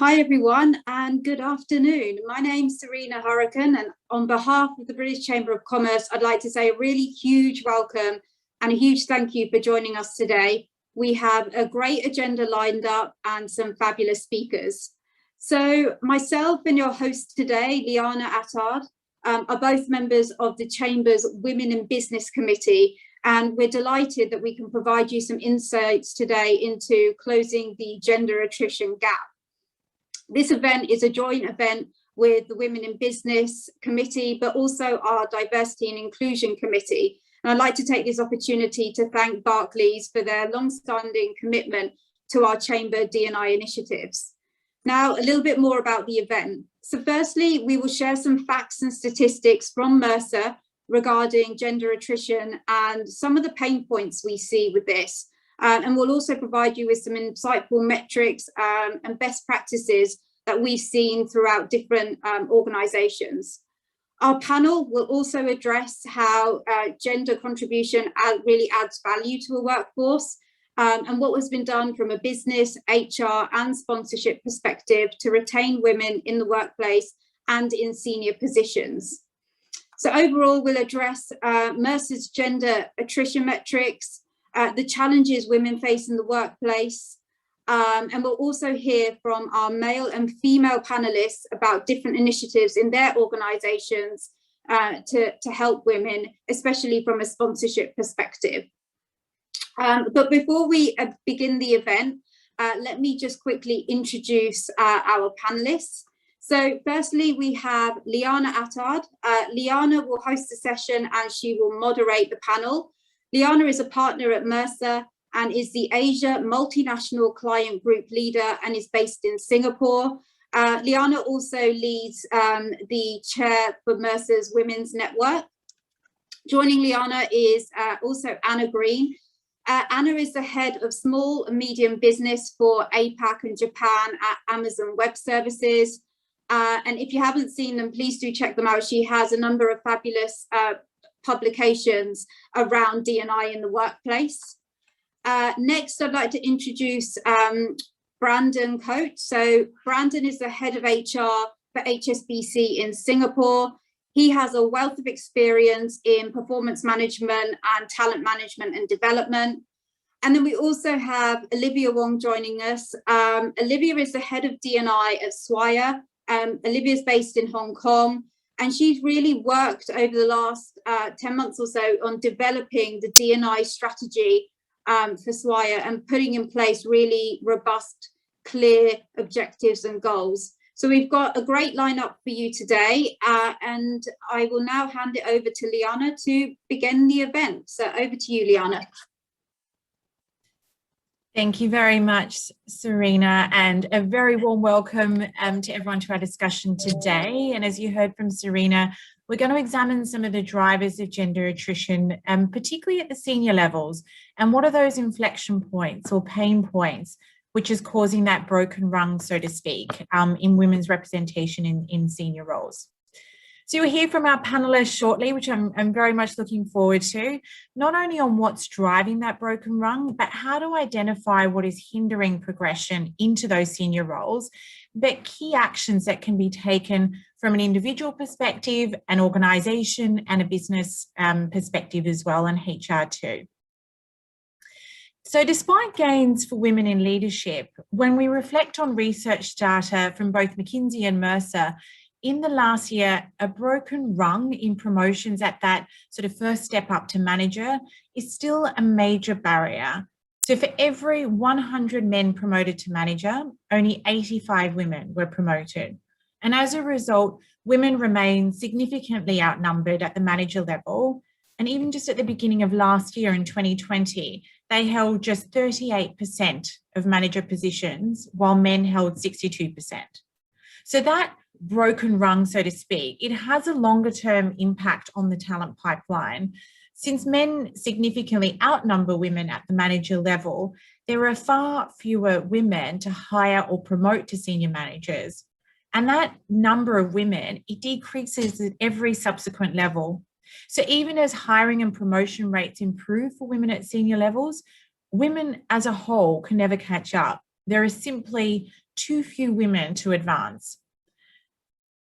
Hi everyone and good afternoon. My name's Serena Hurricane, and on behalf of the British Chamber of Commerce, I'd like to say a really huge welcome and a huge thank you for joining us today. We have a great agenda lined up and some fabulous speakers. So myself and your host today, Liana Attard, are both members of the Chamber's Women in Business Committee, and we're delighted that we can provide you some insights today into closing the gender attrition gap. This event is a joint event with the Women in Business Committee, but also our Diversity and Inclusion Committee. And I'd like to take this opportunity to thank Barclays for their long-standing commitment to our Chamber D&I initiatives. Now, a little bit more about the event. So firstly, we will share some facts and statistics from Mercer regarding gender attrition and some of the pain points we see with this. And we'll also provide you with some insightful metrics and best practices that we've seen throughout different organisations. Our panel will also address how gender contribution really adds value to a workforce and what has been done from a business, HR and sponsorship perspective to retain women in the workplace and in senior positions. So overall, we'll address Mercer's gender attrition metrics, the challenges women face in the workplace, and we'll also hear from our male and female panelists about different initiatives in their organisations to help women, especially from a sponsorship perspective. But before we begin the event, let me just quickly introduce our panelists. So firstly, we have Liana Attard. Liana will host the session and she will moderate the panel. Liana is a partner at Mercer and is the Asia Multinational Client Group Leader and is based in Singapore. Liana also leads the chair for Mercer's Women's Network. Joining Liana is also Anna Green. Anna is the head of small and medium business for APAC and Japan at Amazon Web Services. And if you haven't seen them, please do check them out. She has a number of fabulous publications around D&I in the workplace. Next, I'd like to introduce Brandon Coate. So Brandon is the head of HR for HSBC in Singapore. He has a wealth of experience in performance management and talent management and development. And then we also have Olivia Wong joining us. Olivia is the head of D&I at Swire. Olivia is based in Hong Kong. And she's really worked over the last 10 months or so on developing the D&I strategy for Swire and putting in place really robust, clear objectives and goals. So we've got a great lineup for you today, and I will now hand it over to Liana to begin the event. So over to you, Liana. Thank you very much, Serena, and a very warm welcome to everyone to our discussion today. And as you heard from Serena, we're going to examine some of the drivers of gender attrition, particularly at the senior levels, and what are those inflection points or pain points which is causing that broken rung, so to speak, in women's representation in senior roles. So you'll hear from our panelists shortly, which I'm very much looking forward to, not only on what's driving that broken rung, but how to identify what is hindering progression into those senior roles, but key actions that can be taken from an individual perspective, an organisation and a business perspective as well, and HR too. So despite gains for women in leadership, when we reflect on research data from both McKinsey and Mercer, in the last year, a broken rung in promotions at that sort of first step up to manager is still a major barrier. So for every 100 men promoted to manager, only 85 women were promoted. And as a result, women remain significantly outnumbered at the manager level. And even just at the beginning of last year in 2020, they held just 38% of manager positions, while men held 62%. So that broken rung, so to speak, it has a longer term impact on the talent pipeline. Since men significantly outnumber women at the manager level, there are far fewer women to hire or promote to senior managers. And that number of women, it decreases at every subsequent level. So even as hiring and promotion rates improve for women at senior levels, women as a whole can never catch up. There is simply too few women to advance.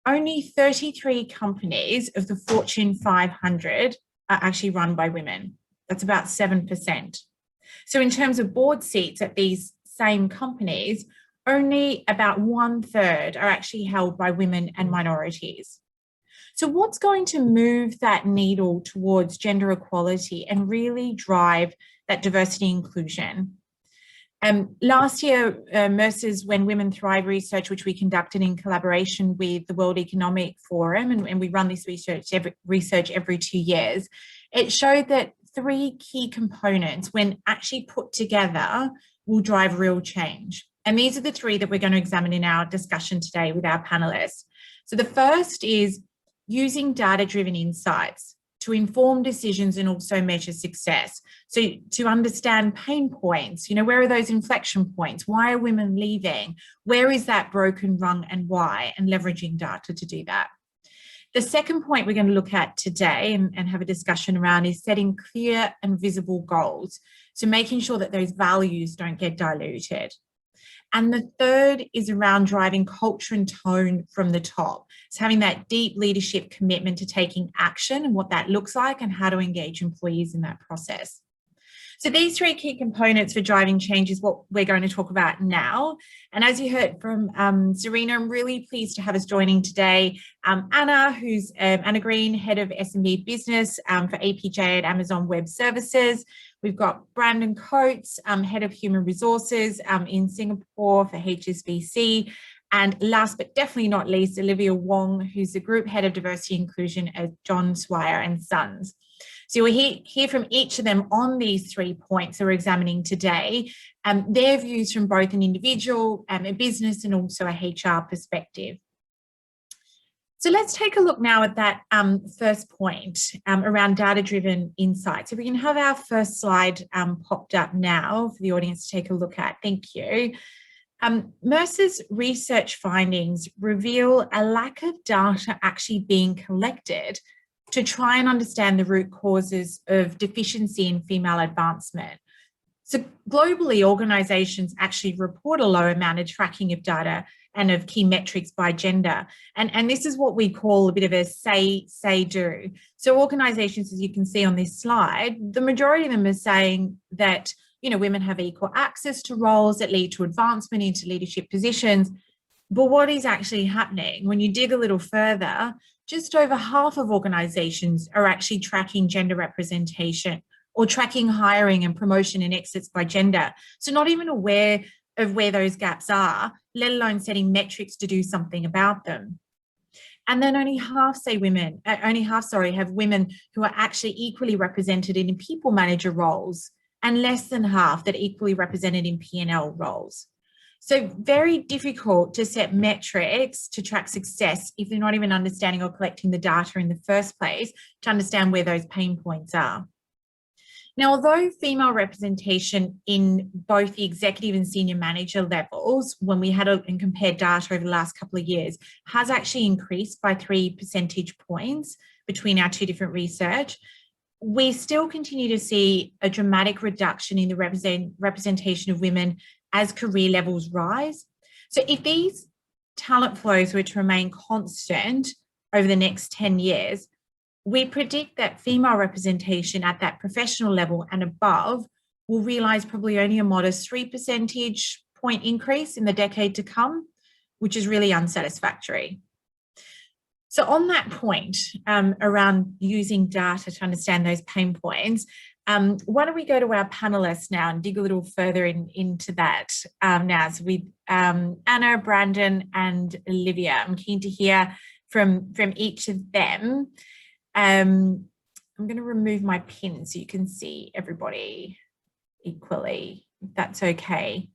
Only 33 companies of the Fortune 500 are actually run by women. That's about 7%. So in terms of board seats at these same companies, only about 1/3 are actually held by women and minorities. So what's going to move that needle towards gender equality and really drive that diversity inclusion? Last year, Mercer's When Women Thrive research, which we conducted in collaboration with the World Economic Forum, and we run this research every 2 years, it showed that 3 key components, when actually put together, will drive real change. And these are the 3 that we're going to examine in our discussion today with our panelists. So the first is using data-driven insights to inform decisions and also measure success. So to understand pain points, where are those inflection points? Why are women leaving? Where is that broken rung and why? And leveraging data to do that. The second point we're going to look at today and have a discussion around is setting clear and visible goals. So making sure that those values don't get diluted. And the third is around driving culture and tone from the top. It's having that deep leadership commitment to taking action and what that looks like and how to engage employees in that process. So these 3 key components for driving change is what we're going to talk about now. And as you heard from Serena, I'm really pleased to have us joining today Anna, who's Anna Green, Head of SMB Business for APJ at Amazon Web Services. We've got Brandon Coate, Head of Human Resources in Singapore for HSBC. And last but definitely not least, Olivia Wong, who's the Group Head of Diversity Inclusion at John Swire and Sons. So you'll hear from each of them on these 3 points that we're examining today, their views from both an individual, a business, and also a HR perspective. So let's take a look now at that first point around data-driven insights. If we can have our first slide popped up now for the audience to take a look at. Thank you. Mercer's research findings reveal a lack of data actually being collected to try and understand the root causes of deficiency in female advancement. So globally, organisations actually report a low amount of tracking of data and of key metrics by gender. And this is what we call a bit of a say-do. So organisations, as you can see on this slide, the majority of them are saying that, women have equal access to roles that lead to advancement into leadership positions. But what is actually happening when you dig a little further, just over half of organisations are actually tracking gender representation or tracking hiring and promotion and exits by gender. So not even aware of where those gaps are, let alone setting metrics to do something about them. And then only half have women who are actually equally represented in people manager roles, and less than half that are equally represented in P&L roles. So very difficult to set metrics to track success if you're not even understanding or collecting the data in the first place to understand where those pain points are. Now, although female representation in both the executive and senior manager levels, when we had and compared data over the last couple of years, has actually increased by 3 percentage points between our 2 different research, we still continue to see a dramatic reduction in the representation of women as career levels rise. So if these talent flows were to remain constant over the next 10 years, we predict that female representation at that professional level and above will realise probably only a modest 3 percentage point increase in the decade to come, which is really unsatisfactory. So on that point around using data to understand those pain points, why don't we go to our panelists now and dig a little further into that now. So with Anna, Brandon and Olivia, I'm keen to hear from each of them. I'm going to remove my pin so you can see everybody equally, if that's okay.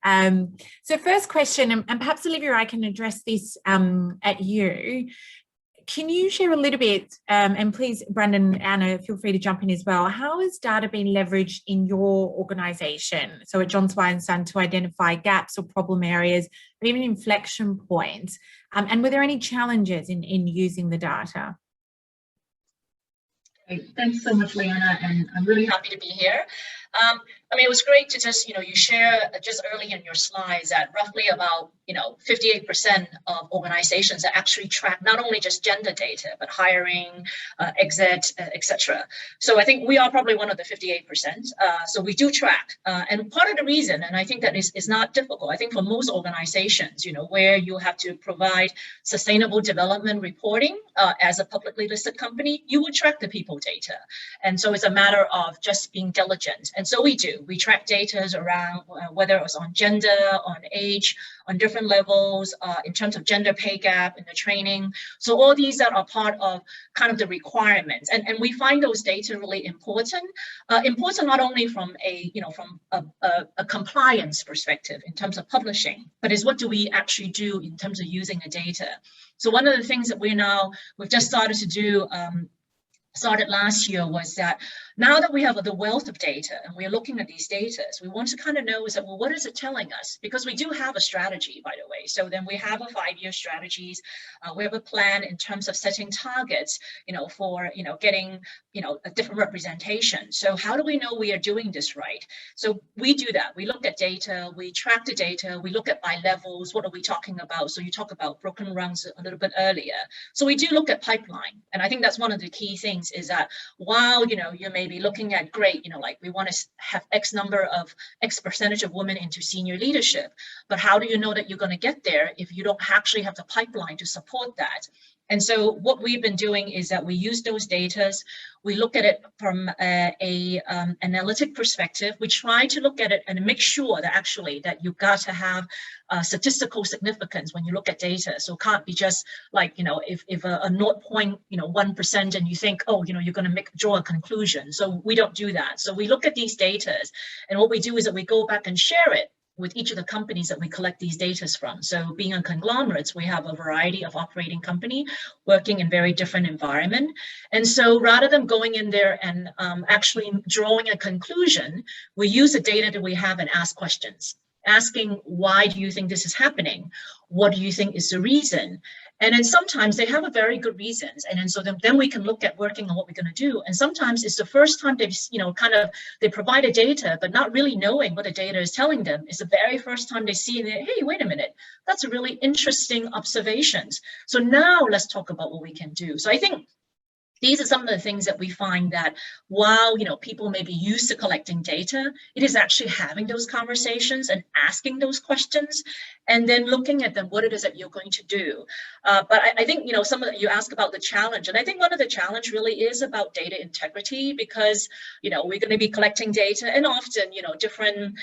So first question, and perhaps Olivia, I can address this at you. Can you share a little bit, and please, Brandon, Anna, feel free to jump in as well. How has data been leveraged in your organisation, so at John Swire and Son, to identify gaps or problem areas, or even inflection points? And were there any challenges in using the data? Thanks so much, Liana, and I'm really happy to be here. I mean, it was great to just, you share just early in your slides that roughly about, 58% of organizations that actually track not only just gender data, but hiring, exit, etc. So I think we are probably one of the 58%. So we do track. And part of the reason, and I think that is not difficult, I think for most organizations, where you have to provide sustainable development reporting as a publicly listed company, you would track the people data. And so it's a matter of just being diligent. And so we do. We track data around whether it was on gender, on age, on different levels, in terms of gender pay gap in the training. So all these that are part of kind of the requirements. And we find those data really important. Important not only from a compliance perspective in terms of publishing, but is what do we actually do in terms of using the data. So one of the things that we've just started to do, started last year, was that now that we have the wealth of data and we're looking at these data, we want to kind of know is that, well, what is it telling us? Because we do have a strategy, by the way. So then we have a 5-year strategies. We have a plan in terms of setting targets, for, getting, a different representation. So how do we know we are doing this right? So we do that. We look at data, we track the data, we look at by levels. What are we talking about? So you talk about broken rungs a little bit earlier. So we do look at pipeline. And I think that's one of the key things is that while, you may be looking at great, like we want to have X percentage of women into senior leadership, but how do you know that you're going to get there if you don't actually have the pipeline to support that? And so what we've been doing is that we use those data, we look at it from a analytic perspective. We try to look at it and make sure that actually that you've got to have statistical significance when you look at data. So it can't be just like, if a 0.1% and you think, oh, you're going to draw a conclusion. So we don't do that. So we look at these data, and what we do is that we go back and share it with each of the companies that we collect these data from. So being a conglomerate, we have a variety of operating company working in very different environment. And so rather than going in there and actually drawing a conclusion, we use the data that we have and ask questions, asking, why do you think this is happening? What do you think is the reason? And then sometimes they have a very good reasons. And then so then we can look at working on what we're going to do. And sometimes it's the first time they've, they provide the data, but not really knowing what the data is telling them. It's the very first time they see that, hey, wait a minute, that's a really interesting observations. So now let's talk about what we can do. So I think these are some of the things that we find that while, people may be used to collecting data, it is actually having those conversations and asking those questions and then looking at them, what it is that you're going to do. But I think, some of you ask about the challenge. And I think one of the challenge really is about data integrity because, we're going to be collecting data and often, different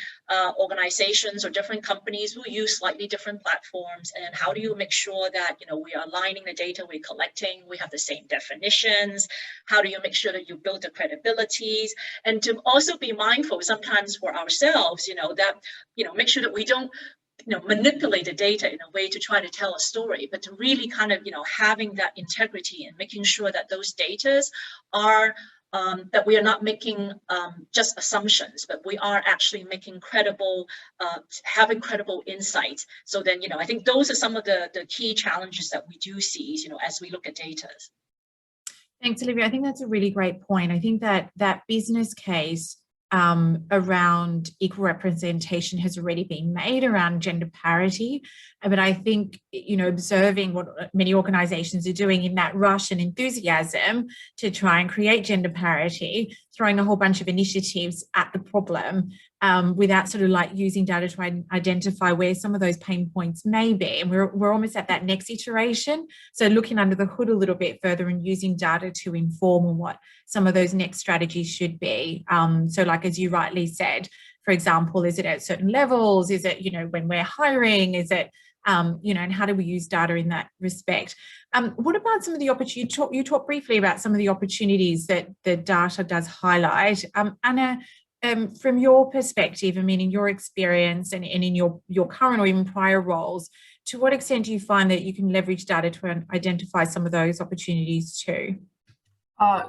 organizations or different companies will use slightly different platforms. And how do you make sure that, we are aligning the data we're collecting, we have the same definition? How do you make sure that you build the credibilities and to also be mindful sometimes for ourselves, that, make sure that we don't, manipulate the data in a way to try to tell a story, but to really kind of, having that integrity and making sure that those data are that we are not making just assumptions, but we are actually making credible, having credible insight. So then, I think those are some of the key challenges that we do see, as we look at data. Thanks, Olivia. I think that's a really great point. I think that business case around equal representation has already been made around gender parity. But I think, observing what many organizations are doing in that rush and enthusiasm to try and create gender parity, throwing a whole bunch of initiatives at the problem without sort of like using data to identify where some of those pain points may be. And we're almost at that next iteration. So looking under the hood a little bit further and using data to inform on what some of those next strategies should be. So like, as you rightly said, for example, is it at certain levels? Is it, when we're hiring? Is it, and how do we use data in that respect? What about some of the opportunities? You talked briefly about some of the opportunities that the data does highlight. Anna, from your perspective, I mean, in your experience and in your current or even prior roles, to what extent do you find that you can leverage data to identify some of those opportunities too?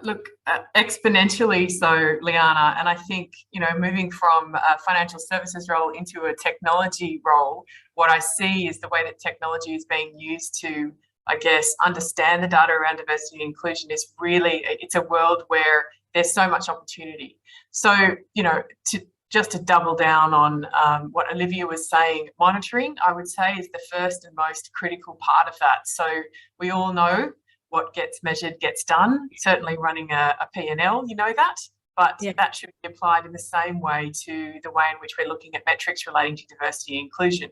Look, exponentially so, Liana. And I think, moving from a financial services role into a technology role, what I see is the way that technology is being used to I guess, understand the data around diversity and inclusion is really, it's a world where there's so much opportunity. So, you know, just to double down on what Olivia was saying, monitoring, I would say, is the first and most critical part of that. So we all know what gets measured gets done. Certainly running a P&L, you know that. But that should be applied in the same way to the way in which we're looking at metrics relating to diversity and inclusion.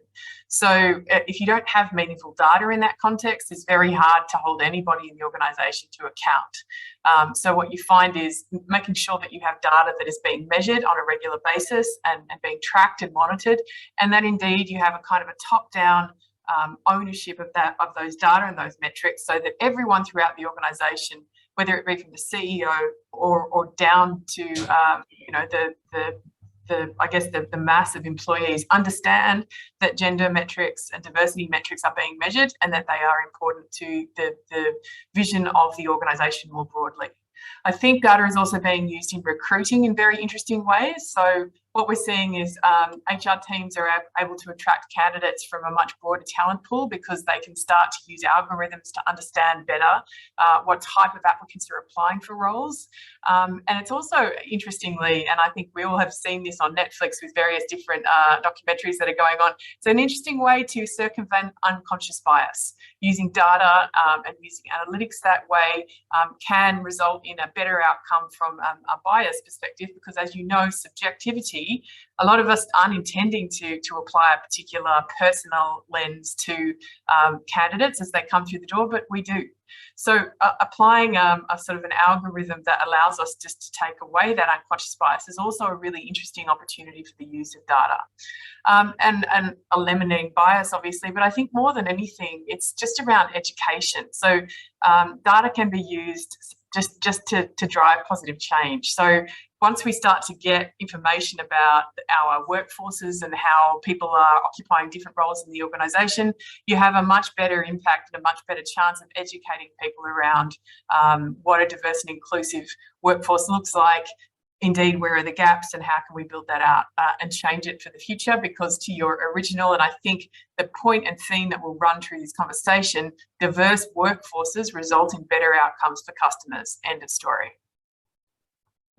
So if you don't have meaningful data in that context, it's very hard to hold anybody in the organisation to account. So what you find is making sure that you have data that is being measured on a regular basis and being tracked and monitored, and that indeed you have a kind of a top-down ownership of those data and those metrics, so that everyone throughout the organisation, whether it be from the CEO or down to you know, I guess the mass of employees, understand that gender metrics and diversity metrics are being measured and that they are important to the vision of the organisation more broadly. I think data is also being used in recruiting in very interesting ways. So what we're seeing is HR teams are able to attract candidates from a much broader talent pool because they can start to use algorithms to understand better what type of applicants are applying for roles. And it's also, interestingly, and I think we all have seen this on Netflix with various different documentaries that are going on, it's an interesting way to circumvent unconscious bias. Using data and using analytics that way can result in a better outcome from a bias perspective, because, as you know, subjectivity, a lot of us aren't intending to apply a particular personal lens to candidates as they come through the door, but we do. So applying a sort of an algorithm that allows us just to take away that unconscious bias is also a really interesting opportunity for the use of data. And eliminating bias, obviously, but I think more than anything, it's just around education. So data can be used just to drive positive change. So once we start to get information about our workforces and how people are occupying different roles in the organisation, you have a much better impact and a much better chance of educating people around what a diverse and inclusive workforce looks like. Indeed, where are the gaps and how can we build that out and change it for the future? Because to your original, and I think the point and theme that will run through this conversation, diverse workforces result in better outcomes for customers. End of story.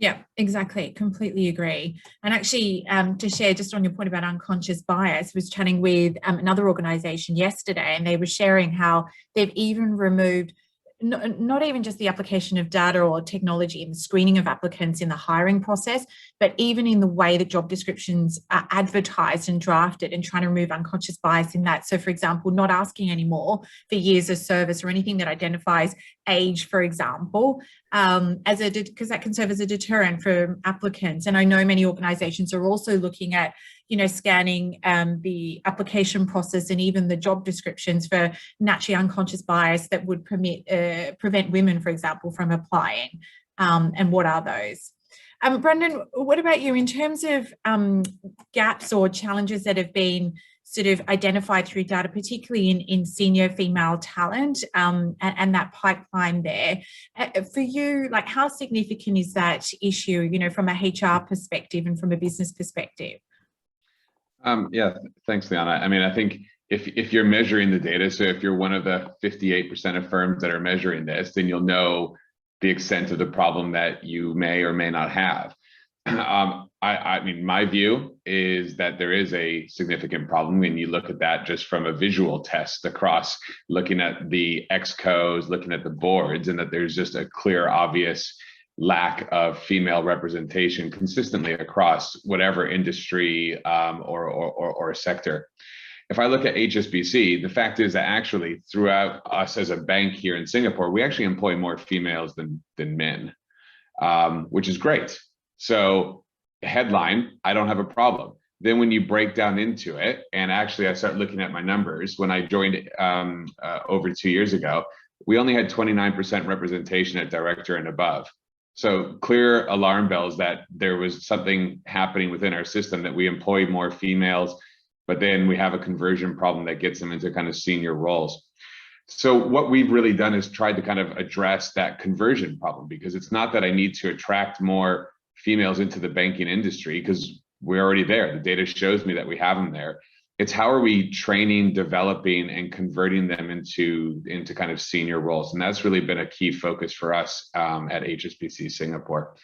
Yeah, exactly. Completely agree. And actually, to share just on your point about unconscious bias, was chatting with another organisation yesterday, and they were sharing how they've even removed not even just the application of data or technology in the screening of applicants in the hiring process, but even in the way that job descriptions are advertised and drafted, and trying to remove unconscious bias in that. So, for example, not asking anymore for years of service or anything that identifies age, for example, because that can serve as a deterrent for applicants. And I know many organisations are also looking at, you know, scanning the application process and even the job descriptions for naturally unconscious bias that would prevent women, for example, from applying. And what are those? Brendan, what about you in terms of gaps or challenges that have been sort of identified through data, particularly in senior female talent and that pipeline there? For you, like, how significant is that issue, you know, from a HR perspective and from a business perspective? Yeah, thanks, Liana. I mean, I think if you're measuring the data, so if you're one of the 58% of firms that are measuring this, then you'll know the extent of the problem that you may or may not have. I mean, my view is that there is a significant problem when you look at that just from a visual test across looking at the excos, looking at the boards, and that there's just a clear, obvious lack of female representation consistently across whatever industry or sector. If I look at HSBC, the fact is that actually throughout us as a bank here in Singapore, we actually employ more females than men, which is great. So headline, I don't have a problem. Then when you break down into it, and actually I start looking at my numbers, when I joined over 2 years ago, we only had 29% representation at director and above. So clear alarm bells that there was something happening within our system, that we employ more females, but then we have a conversion problem that gets them into kind of senior roles. So what we've really done is tried to kind of address that conversion problem, because it's not that I need to attract more females into the banking industry, because we're already there. The data shows me that we have them there. It's how are we training, developing, and converting them into kind of senior roles. And that's really been a key focus for us at HSBC Singapore.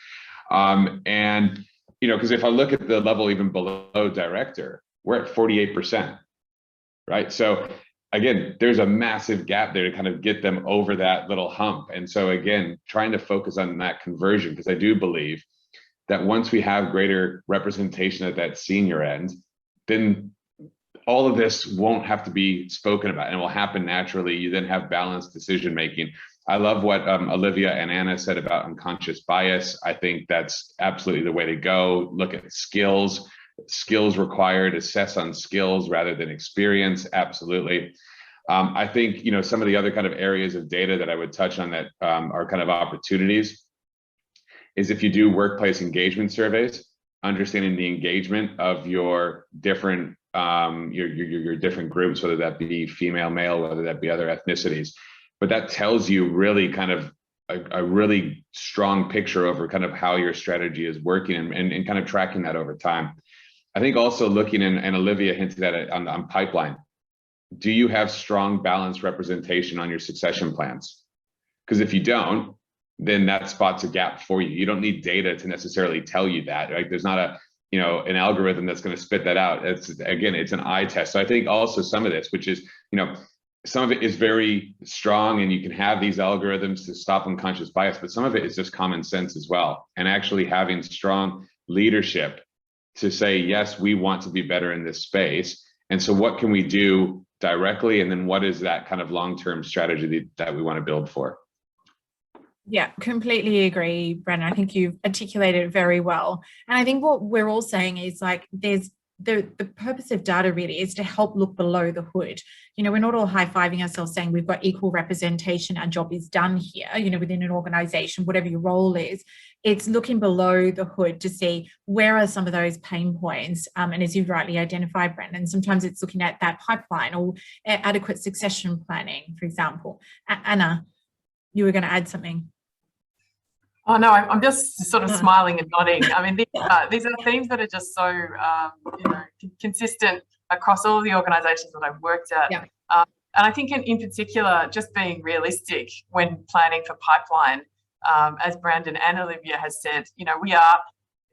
And, you know, because if I look at the level even below director, we're at 48%, right? So again, there's a massive gap there to kind of get them over that little hump. And so again, trying to focus on that conversion, because I do believe that once we have greater representation at that senior end, then all of this won't have to be spoken about and it will happen naturally. You then have balanced decision making. I love what Olivia and Anna said about unconscious bias. I think that's absolutely the way to go. Look at skills required, assess on skills rather than experience. Absolutely. I think, you know, some of the other kind of areas of data that I would touch on that are kind of opportunities is if you do workplace engagement surveys, understanding the engagement of your different your different groups, whether that be female, male, whether that be other ethnicities. But that tells you really kind of a really strong picture over kind of how your strategy is working and kind of tracking that over time. I think also looking, and Olivia hinted at it on pipeline. Do you have strong balanced representation on your succession plans? Because if you don't, then that spots a gap for you. You don't need data to necessarily tell you that, right? There's not a, you know, an algorithm that's going to spit that out. It's, again, it's an eye test. So I think also some of this, which is, you know, some of it is very strong and you can have these algorithms to stop unconscious bias, but some of it is just common sense as well. And actually having strong leadership to say, yes, we want to be better in this space. And so what can we do directly? And then what is that kind of long-term strategy that we want to build for? Yeah, completely agree, Brennan. I think you've articulated it very well. And I think what we're all saying is like there's the purpose of data really is to help look below the hood. You know, we're not all high-fiving ourselves saying we've got equal representation, our job is done here, you know, within an organization, whatever your role is. It's looking below the hood to see where are some of those pain points. And as you've rightly identified, Brendan, sometimes it's looking at that pipeline or adequate succession planning, for example. Anna, you were going to add something. Oh no, I'm just sort of smiling and nodding. I mean, these are themes that are just so you know, consistent across all of the organisations that I've worked at. Yeah. And I think in particular, just being realistic when planning for pipeline, as Brandon and Olivia has said, you know,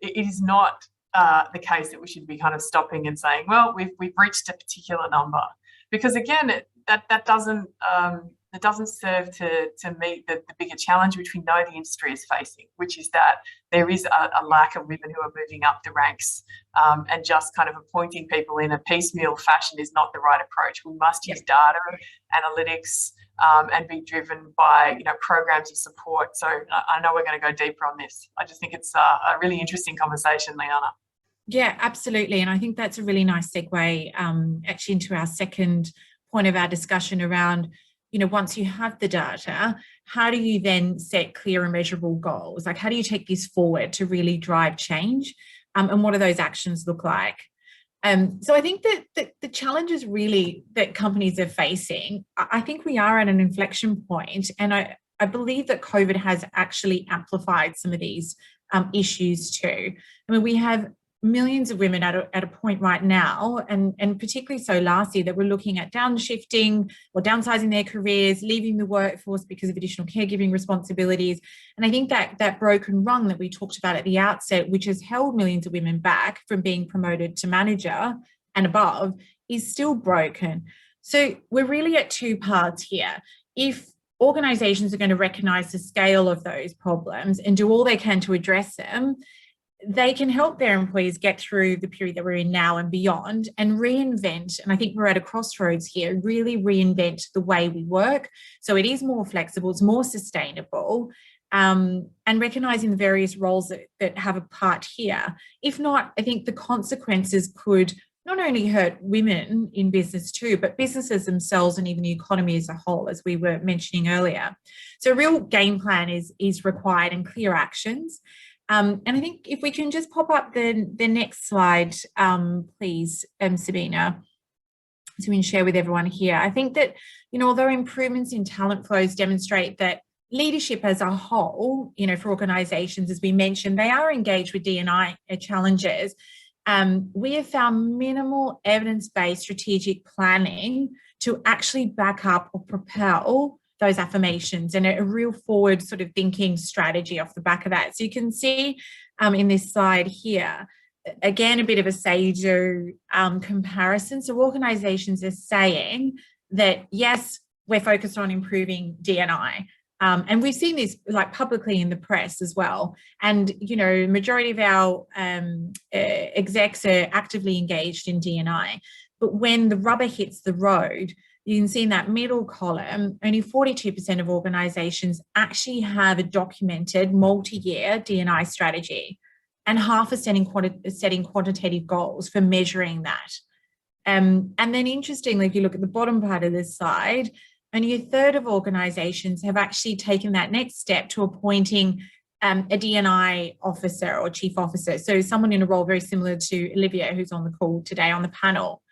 it is not the case that we should be kind of stopping and saying, well, we've reached a particular number, because again, that doesn't serve to meet the bigger challenge which we know the industry is facing, which is that there is a lack of women who are moving up the ranks, and just kind of appointing people in a piecemeal fashion is not the right approach. We must use data, analytics, and be driven by, you know, programs of support. So I know we're going to go deeper on this. I just think it's a really interesting conversation, Liana. Yeah, absolutely. And I think that's a really nice segue actually into our second point of our discussion around, you know, once you have the data, how do you then set clear and measurable goals? Like, how do you take this forward to really drive change? And what do those actions look like? So I think that the challenges really that companies are facing, I think we are at an inflection point. And I believe that COVID has actually amplified some of these issues too. I mean, we have millions of women at a point right now, and particularly so last year, that we're looking at downshifting or downsizing their careers, leaving the workforce because of additional caregiving responsibilities. And I think that broken rung that we talked about at the outset, which has held millions of women back from being promoted to manager and above, is still broken. So we're really at two parts here. If organizations are going to recognize the scale of those problems and do all they can to address them, they can help their employees get through the period that we're in now and beyond, and reinvent, and I think we're at a crossroads here, really reinvent the way we work so it is more flexible, it's more sustainable, and recognising the various roles that have a part here. If not, I think the consequences could not only hurt women in business too, but businesses themselves and even the economy as a whole, as we were mentioning earlier. So a real game plan is required and clear actions. And I think if we can just pop up the next slide, please, Sabina, so we can share with everyone here. I think that, you know, although improvements in talent flows demonstrate that leadership as a whole, you know, for organisations, as we mentioned, they are engaged with D&I challenges, we have found minimal evidence-based strategic planning to actually back up or propel those affirmations, and a real forward sort of thinking strategy off the back of that. So you can see in this slide here, again, a bit of a say-do comparison. So organisations are saying that, yes, we're focused on improving D&I. And we've seen this like publicly in the press as well. And, you know, majority of our execs are actively engaged in D&I. But when the rubber hits the road, you can see in that middle column, only 42% of organisations actually have a documented multi-year D&I strategy, and half are setting quantitative goals for measuring that. And then interestingly, if you look at the bottom part of this slide, only a third of organisations have actually taken that next step to appointing a D&I officer or chief officer. So someone in a role very similar to Olivia, who's on the call today on the panel.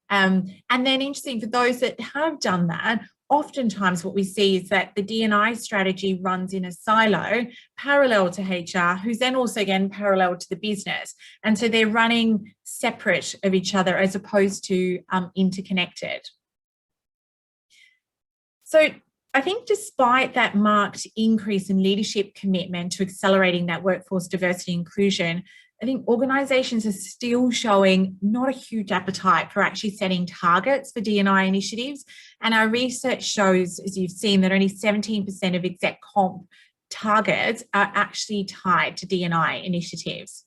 And then interesting, for those that have done that, oftentimes what we see is that the D&I strategy runs in a silo parallel to HR, who's then also again parallel to the business. And so they're running separate of each other as opposed to interconnected. So I think despite that marked increase in leadership commitment to accelerating that workforce diversity inclusion, I think organisations are still showing not a huge appetite for actually setting targets for D&I initiatives. And our research shows, as you've seen, that only 17% of exec comp targets are actually tied to D&I initiatives.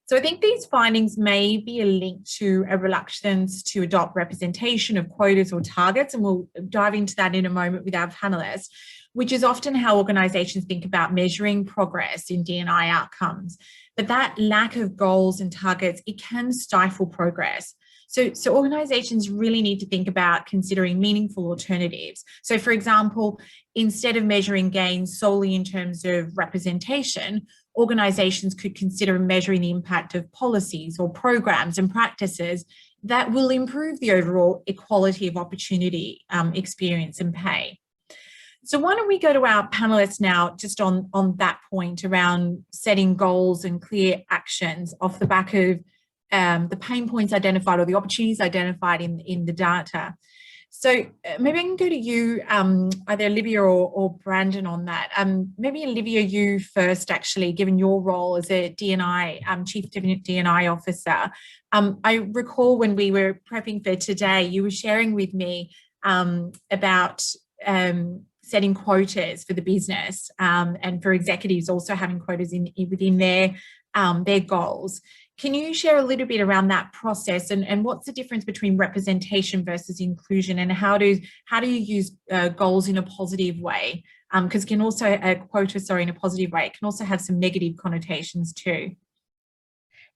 So I think these findings may be a link to a reluctance to adopt representation of quotas or targets, and we'll dive into that in a moment with our panelists, which is often how organisations think about measuring progress in D&I outcomes. But that lack of goals and targets, it can stifle progress. So organisations really need to think about considering meaningful alternatives. So for example, instead of measuring gains solely in terms of representation, organisations could consider measuring the impact of policies or programs and practices that will improve the overall equality of opportunity, experience and pay. So why don't we go to our panelists now just on that point around setting goals and clear actions off the back of the pain points identified or the opportunities identified in the data. So maybe I can go to you, either Olivia or Brandon on that. Maybe Olivia, you first, actually, given your role as a D&I, Chief D&I Officer. I recall when we were prepping for today, you were sharing with me about setting quotas for the business and for executives also having quotas within their goals. Can you share a little bit around that process and what's the difference between representation versus inclusion, and how do you use goals in a positive way? Because can also a quota, sorry, in a positive way, it can also have some negative connotations too.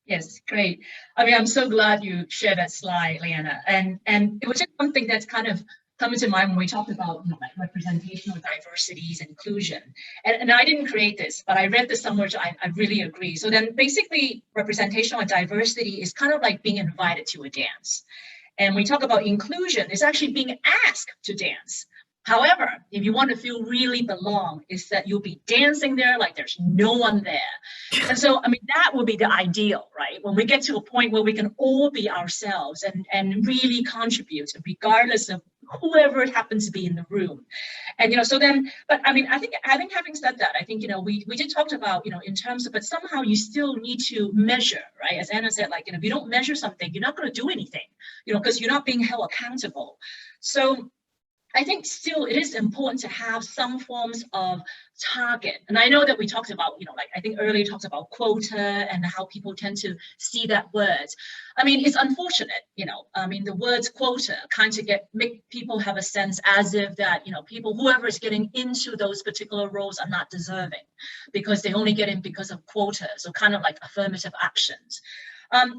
Yes, great. I mean, I'm so glad you shared that slide, Liana, and it was just something that's kind of coming to mind when we talked about, you know, like representational diversities and inclusion. And I didn't create this, but I read this somewhere, so I really agree. So then basically representational diversity is kind of like being invited to a dance. And we talk about inclusion, it's actually being asked to dance. However, if you want to feel really belong, is that you'll be dancing there like there's no one there. And so, I mean, that would be the ideal, right? When we get to a point where we can all be ourselves and really contribute, regardless of whoever happens to be in the room. And, you know, so then, but I mean, I think having said that, I think, you know, we did talk about, you know, in terms of, but somehow you still need to measure, right? As Anna said, like, you know, if you don't measure something, you're not going to do anything, you know, because you're not being held accountable. So I think still it is important to have some forms of target. And I know that we talked about, you know, like I think earlier talked about quota and how people tend to see that word. I mean, it's unfortunate, you know, I mean, the words quota kind of make people have a sense as if that, you know, people, whoever is getting into those particular roles are not deserving because they only get in because of quota. So kind of like affirmative actions.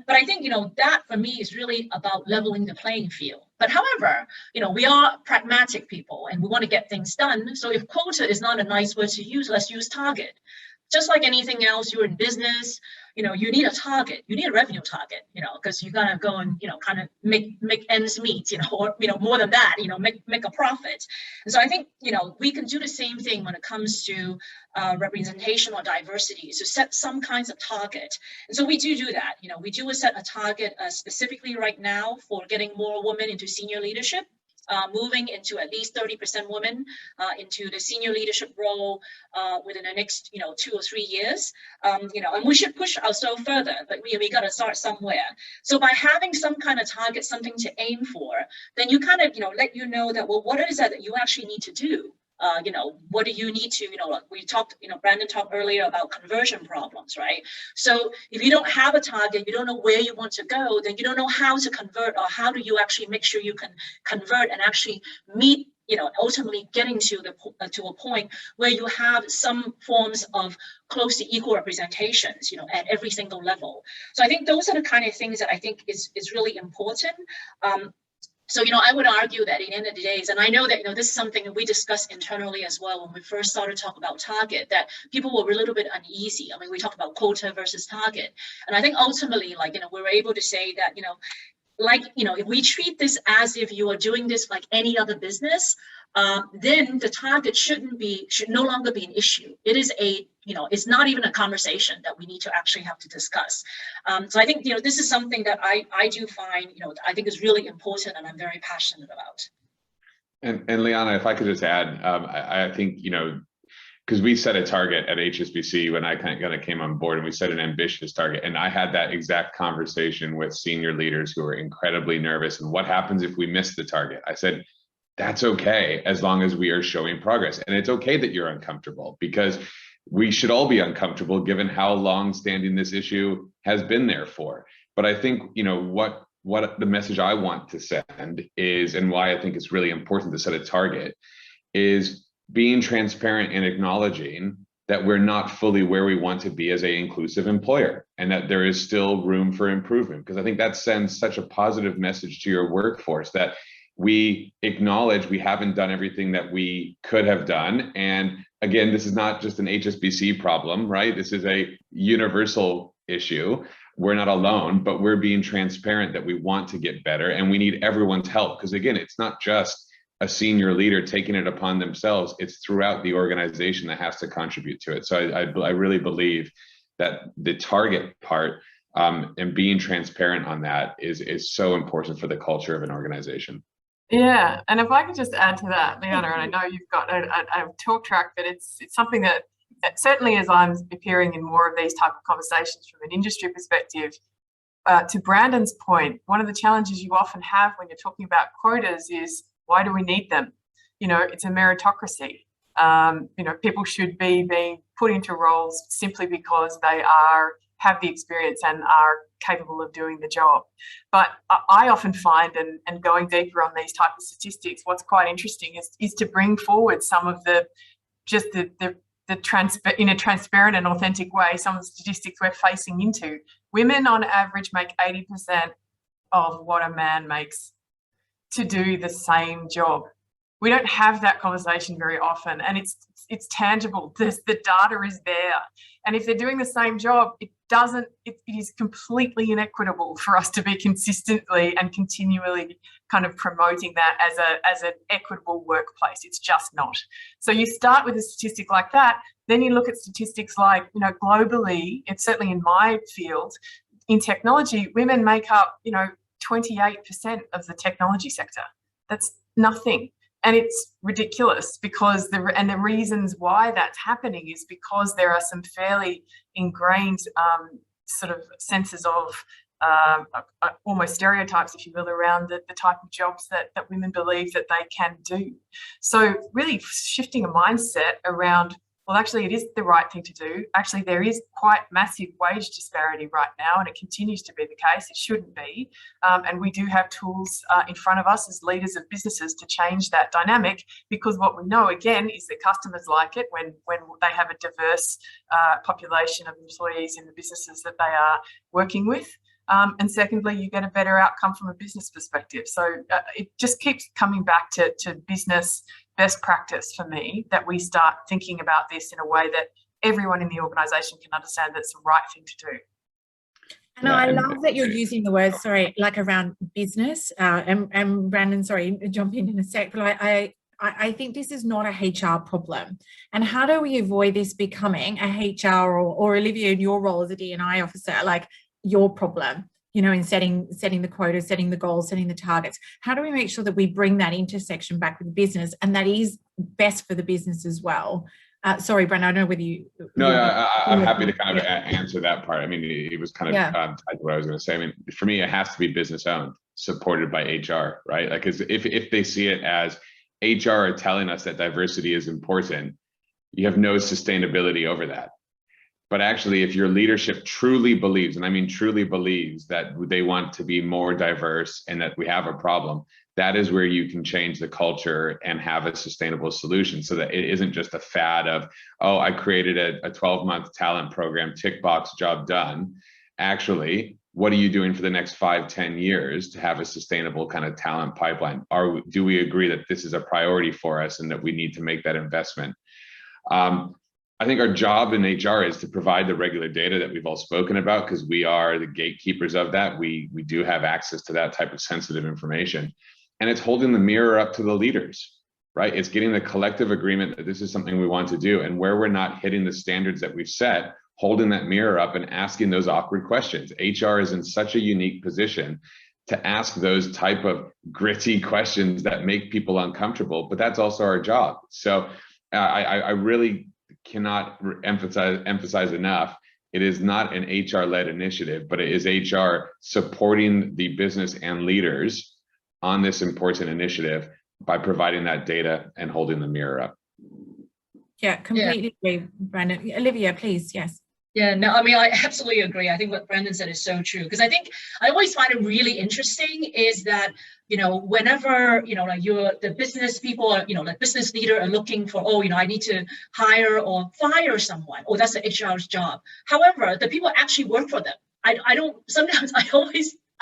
But I think, you know, that for me is really about leveling the playing field. But however, you know, we are pragmatic people and we want to get things done. So if quota is not a nice word to use, let's use target. just like anything else, you're in business, you need a target, you need a revenue target, because you gotta go and, kind of make ends meet, or, more than that, make a profit. And so I think, we can do the same thing when it comes to representation or diversity, so set some kinds of target. And so we do that, we do set a target specifically right now for getting more women into senior leadership. Moving into at least 30% women into the senior leadership role within the next, 2 or 3 years, and we should push ourselves further, but we got to start somewhere. So by having some kind of target, something to aim for, then you kind of, let that, well, what is that you actually need to do? What do you need to, we talked, Brandon talked earlier about conversion problems, right? So if you don't have a target, you don't know where you want to go, then you don't know how to convert, or how do you actually make sure you can convert and actually meet, ultimately getting to a point where you have some forms of close to equal representations, at every single level. So I think those are the kind of things that I think is really important. So, I would argue that at the end of the day, and I know that, this is something that we discussed internally as well when we first started talking about target, that people were a little bit uneasy. I mean, we talked about quota versus target. And I think ultimately, we're able to say that, if we treat this as if you are doing this like any other business, then the target should no longer be an issue. It is it's not even a conversation that we need to actually have to discuss. So I think, this is something that I do find, I think is really important and I'm very passionate about. And Liana, if I could just add, I think, because we set a target at HSBC when I kind of came on board, and we set an ambitious target. And I had that exact conversation with senior leaders who were incredibly nervous. And what happens if we miss the target? I said, that's okay, as long as we are showing progress. And it's okay that you're uncomfortable, because we should all be uncomfortable given how long-standing this issue has been there for. But I think, what the message I want to send is, and why I think it's really important to set a target, is being transparent and acknowledging that we're not fully where we want to be as an inclusive employer, and that there is still room for improvement. Because I think that sends such a positive message to your workforce, that we acknowledge we haven't done everything that we could have done. And again, this is not just an HSBC problem, right? This is a universal issue. We're not alone, but we're being transparent that we want to get better, and we need everyone's help. Because again, it's not just a senior leader taking it upon themselves, it's throughout the organization that has to contribute to it. So I really believe that the target part and being transparent on that is so important for the culture of an organization. Yeah, and if I could just add to that, Liana, and I know you've got a talk track, but it's something that certainly, as I'm appearing in more of these type of conversations from an industry perspective, to Brandon's point, one of the challenges you often have when you're talking about quotas is, why do we need them? It's a meritocracy. People should be being put into roles simply because they have the experience and are capable of doing the job. But I often find, and going deeper on these type of statistics, what's quite interesting is to bring forward some of in a transparent and authentic way, some of the statistics we're facing into. Women on average make 80% of what a man makes to do the same job. We don't have that conversation very often, and it's tangible. The data is there, and if they're doing the same job, it is completely inequitable for us to be consistently and continually kind of promoting that as an equitable workplace. It's just not. So you start with a statistic like that, then you look at statistics like, globally, it's certainly in my field, in technology, women make up, 28% of the technology sector. That's nothing. And it's ridiculous because the reasons why that's happening is because there are some fairly ingrained sort of senses of almost stereotypes, if you will, around the type of jobs that women believe that they can do. So really shifting a mindset around, well, actually, it is the right thing to do. Actually, there is quite massive wage disparity right now, and it continues to be the case. It shouldn't be. And we do have tools in front of us as leaders of businesses to change that dynamic, because what we know, again, is that customers like it when they have a diverse population of employees in the businesses that they are working with. And secondly, you get a better outcome from a business perspective. So it just keeps coming back to business best practice for me, that we start thinking about this in a way that everyone in the organisation can understand that's the right thing to do. And I love that you're using the word, sorry, like around business. And Brandon, sorry, jump in a sec, but I think this is not a HR problem. And how do we avoid this becoming a HR or Olivia, in your role as a D&I officer, like your problem, you know, in setting the quotas, setting the goals, setting the targets? How do we make sure that we bring that intersection back with the business and that is best for the business as well? Sorry, Brandon, I don't know whether you... No, I'm happy to kind of answer that part. I mean, it was kind of tied to what I was going to say. I mean, for me, it has to be business owned, supported by HR, right? Like, if they see it as HR are telling us that diversity is important, you have no sustainability over that. But actually, if your leadership truly believes, and I mean truly believes, that they want to be more diverse and that we have a problem, that is where you can change the culture and have a sustainable solution, so that it isn't just a fad of, oh, I created a 12-month talent program, tick box, job done. Actually, what are you doing for the next 5-10 years to have a sustainable kind of talent pipeline? Do we agree that this is a priority for us and that we need to make that investment? I think our job in HR is to provide the regular data that we've all spoken about, because we are the gatekeepers of that. We do have access to that type of sensitive information. And it's holding the mirror up to the leaders, right? It's getting the collective agreement that this is something we want to do. And where we're not hitting the standards that we've set, holding that mirror up and asking those awkward questions. HR is in such a unique position to ask those type of gritty questions that make people uncomfortable, but that's also our job. So I really cannot emphasize enough, it is not an HR-led initiative, but it is HR supporting the business and leaders on this important initiative by providing that data and holding the mirror up. Yeah, completely agree, Brandon. Olivia, please, yes. Yeah, no, I mean, I absolutely agree. I think what Brandon said is so true, because I think I always find it really interesting is that, you know, whenever, you know, like the business people are, you know, like business leader are looking for, oh, you know, I need to hire or fire someone. Oh, that's the HR's job. However, the people actually work for them. I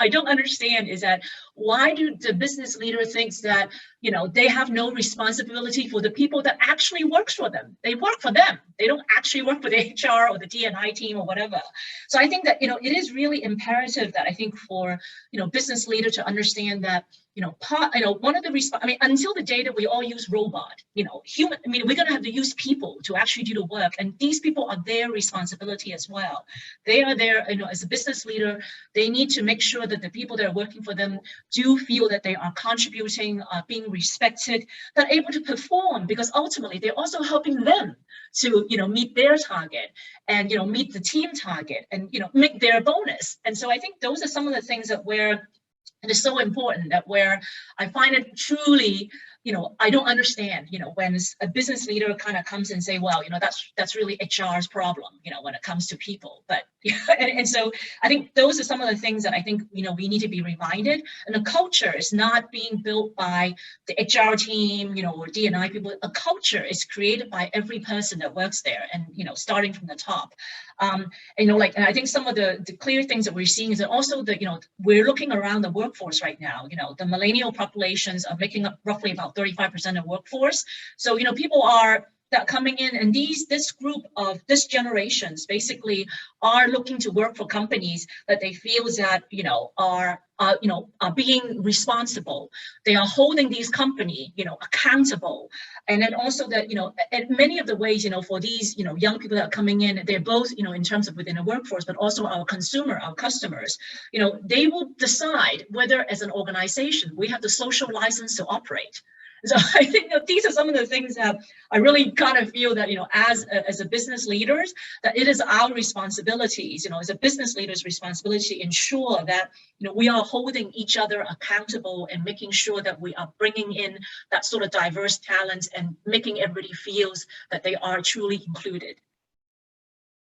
don't understand is that why do the business leader thinks that, you know, they have no responsibility for the people that actually works for them? They work for them. They don't actually work for the HR or the D&I team or whatever. So I think that, you know, it is really imperative that I think for, you know, business leader to understand that, you know, one of the until the day that we all use robot, you know, human, I mean, we're going to have to use people to actually do the work, and these people are their responsibility as well. They are there, you know, as a business leader, they need to make sure that the people that are working for them do feel that they are contributing, being respected, that are able to perform, because ultimately they're also helping them to, you know, meet their target and, you know, meet the team target and, you know, make their bonus. And so I think those are some of the things that it is so important, that where I find it truly, you know, I don't understand, you know, when a business leader kind of comes and say, well, you know, that's really HR's problem, you know, when it comes to people. But and so I think those are some of the things that I think, you know, we need to be reminded. And the culture is not being built by the HR team, you know, or D&I people. A culture is created by every person that works there, and, you know, starting from the top. And, you know, like, and I think some of the clear things that we're seeing is that also that, you know, we're looking around the workforce right now. You know, the millennial populations are making up roughly about 35% of workforce. So, you know, people are coming in, and this generations basically are looking to work for companies that they feel that, you know, are being responsible. They are holding these company, you know, accountable. And then also that, you know, in many of the ways, you know, for these, you know, young people that are coming in, they're both, you know, in terms of within the workforce, but also our customers, you know, they will decide whether as an organization, we have the social license to operate. So I think that these are some of the things that I really kind of feel that, you know, as a business leaders, that it is our responsibilities, you know, as a business leader's responsibility to ensure that, you know, we are holding each other accountable and making sure that we are bringing in that sort of diverse talent and making everybody feels that they are truly included.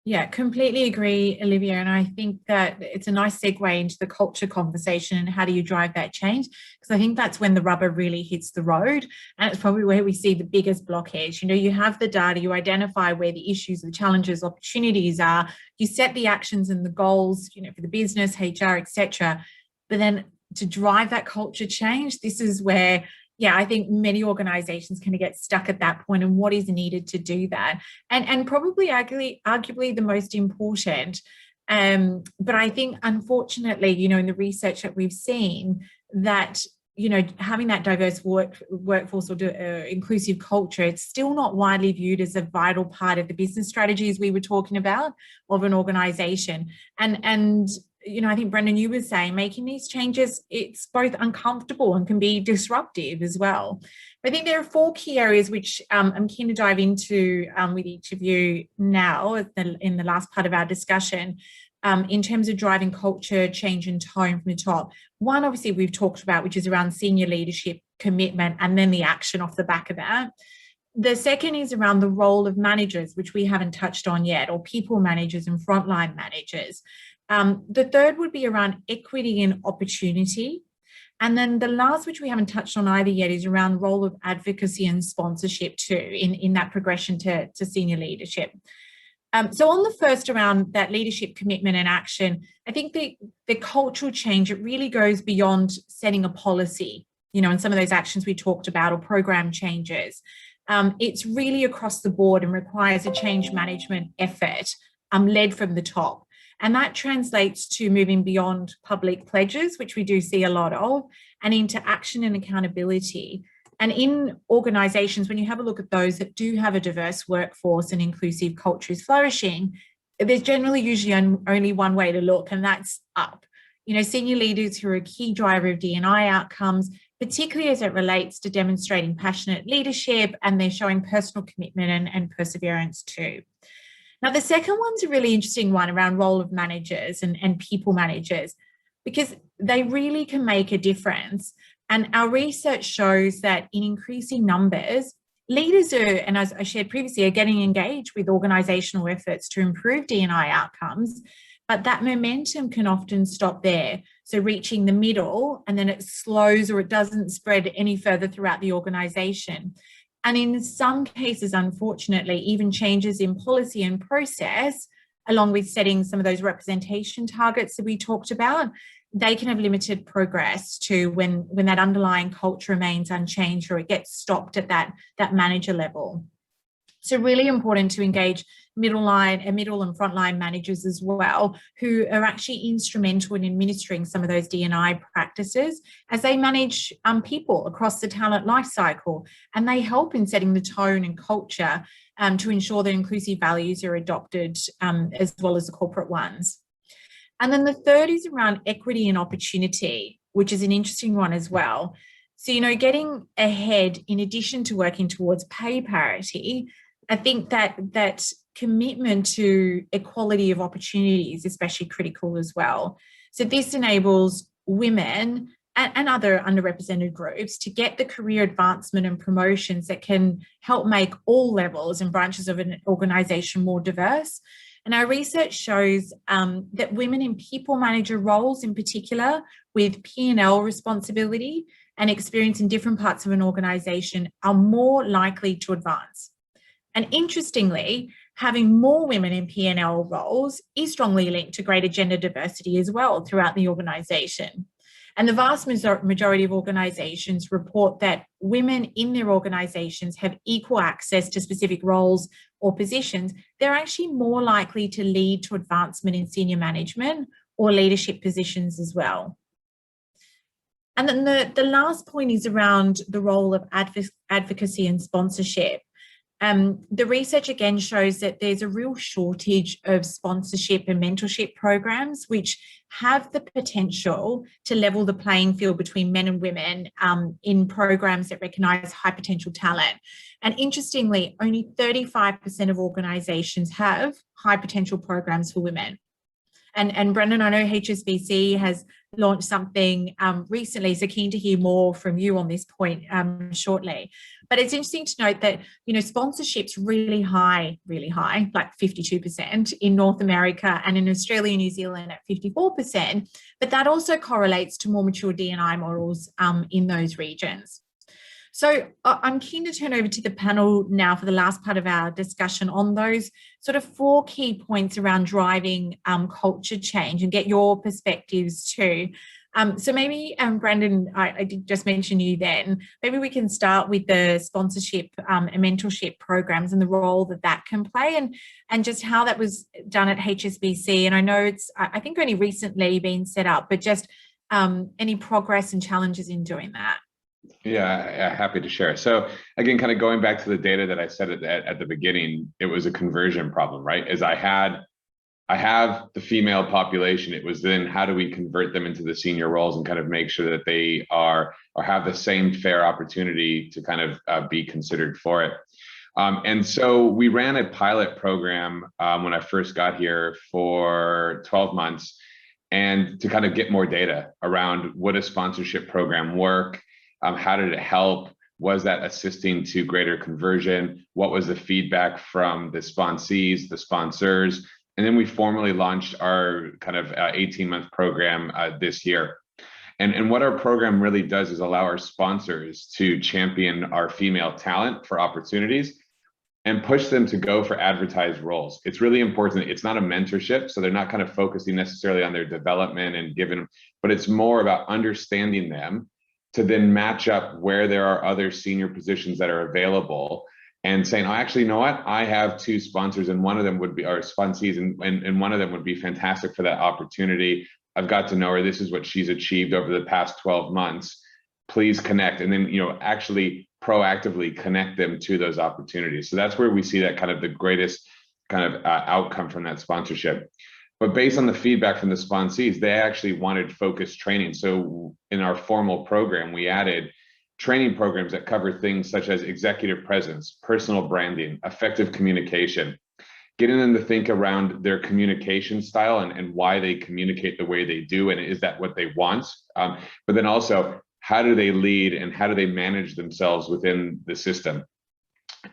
Yeah, completely agree, Olivia. And I think that it's a nice segue into the culture conversation and how do you drive that change? Because I think that's when the rubber really hits the road. And it's probably where we see the biggest blockage. You know, you have the data, you identify where the issues, the challenges, opportunities are, you set the actions and the goals, you know, for the business, HR, etc. But then to drive that culture change, this is where yeah, I think many organizations kind of get stuck at that point and what is needed to do that. And probably arguably the most important. But I think, unfortunately, you know, in the research that we've seen, that, you know, having that diverse workforce or inclusive culture, it's still not widely viewed as a vital part of the business strategies we were talking about of an organization. And you know, I think, Brendan, you were saying making these changes, it's both uncomfortable and can be disruptive as well. But I think there are 4 key areas which I'm keen to dive into with each of you now in the last part of our discussion in terms of driving culture, change and tone from the top. One, obviously, we've talked about, which is around senior leadership, commitment, and then the action off the back of that. The second is around the role of managers, which we haven't touched on yet, or people managers and frontline managers. The third would be around equity and opportunity. And then the last, which we haven't touched on either yet, is around role of advocacy and sponsorship too, in that progression to senior leadership. So on the first, around that leadership, commitment and action, I think the cultural change, it really goes beyond setting a policy, you know, and some of those actions we talked about, or program changes. It's really across the board and requires a change management effort led from the top. And that translates to moving beyond public pledges, which we do see a lot of, and into action and accountability. And in organisations, when you have a look at those that do have a diverse workforce and inclusive culture is flourishing, there's generally usually only one way to look, and that's up. You know, senior leaders who are a key driver of D&I outcomes, particularly as it relates to demonstrating passionate leadership, and they're showing personal commitment and perseverance too. Now, the second one's a really interesting one around role of managers and people managers, because they really can make a difference. And our research shows that in increasing numbers, leaders are, and as I shared previously, are getting engaged with organisational efforts to improve D&I outcomes, but that momentum can often stop there. So reaching the middle, and then it slows or it doesn't spread any further throughout the organisation. And in some cases, unfortunately, even changes in policy and process, along with setting some of those representation targets that we talked about, they can have limited progress to when that underlying culture remains unchanged or it gets stopped at that manager level. So really important to engage middle and frontline managers as well, who are actually instrumental in administering some of those D&I practices as they manage people across the talent lifecycle, and they help in setting the tone and culture to ensure that inclusive values are adopted as well as the corporate ones. And then the third is around equity and opportunity, which is an interesting one as well. So, you know, getting ahead, in addition to working towards pay parity, I think that commitment to equality of opportunity is especially critical as well. So this enables women and other underrepresented groups to get the career advancement and promotions that can help make all levels and branches of an organisation more diverse. And our research shows that women in people manager roles in particular, with P&L responsibility and experience in different parts of an organisation, are more likely to advance. And interestingly, having more women in P&L roles is strongly linked to greater gender diversity as well throughout the organisation. And the vast majority of organisations report that women in their organisations have equal access to specific roles or positions. They're actually more likely to lead to advancement in senior management or leadership positions as well. And then the last point is around the role of advocacy and sponsorship. The research again shows that there's a real shortage of sponsorship and mentorship programs which have the potential to level the playing field between men and women in programs that recognise high potential talent. And interestingly, only 35% of organisations have high potential programs for women. And Brendan, I know HSBC has launched something recently, so keen to hear more from you on this point shortly. But it's interesting to note that, you know, sponsorship's really high, like 52% in North America, and in Australia and New Zealand at 54%. But that also correlates to more mature D&I models in those regions. So I'm keen to turn over to the panel now for the last part of our discussion on those sort of 4 key points around driving culture change, and get your perspectives too. So maybe, Brandon, I did just mention you then. Maybe we can start with the sponsorship and mentorship programs and the role that can play, and just how that was done at HSBC. And I know it's, I think, only recently been set up, but just any progress and challenges in doing that. Yeah, happy to share. So again, kind of going back to the data that I said at the beginning, it was a conversion problem, right? As I have the female population, it was then how do we convert them into the senior roles and kind of make sure that they are or have the same fair opportunity to kind of be considered for it. And so we ran a pilot program when I first got here for 12 months, and to kind of get more data around would a sponsorship program work? How did it help? Was that assisting to greater conversion? What was the feedback from the sponsees, the sponsors? And then we formally launched our kind of 18-month program this year. And what our program really does is allow our sponsors to champion our female talent for opportunities and push them to go for advertised roles. It's really important. It's not a mentorship, so they're not kind of focusing necessarily on their development and giving, but it's more about understanding them to then match up where there are other senior positions that are available and saying, oh, actually, you know what? I have 2 sponsors and one of them would be our sponsees and one of them would be fantastic for that opportunity. I've got to know her. This is what she's achieved over the past 12 months. Please connect. And then, actually proactively connect them to those opportunities. So that's where we see that kind of the greatest kind of outcome from that sponsorship. But based on the feedback from the sponsees, they actually wanted focused training. So in our formal program, we added training programs that cover things such as executive presence, personal branding, effective communication, getting them to think around their communication style and why they communicate the way they do, and is that what they want? But then also, how do they lead and how do they manage themselves within the system?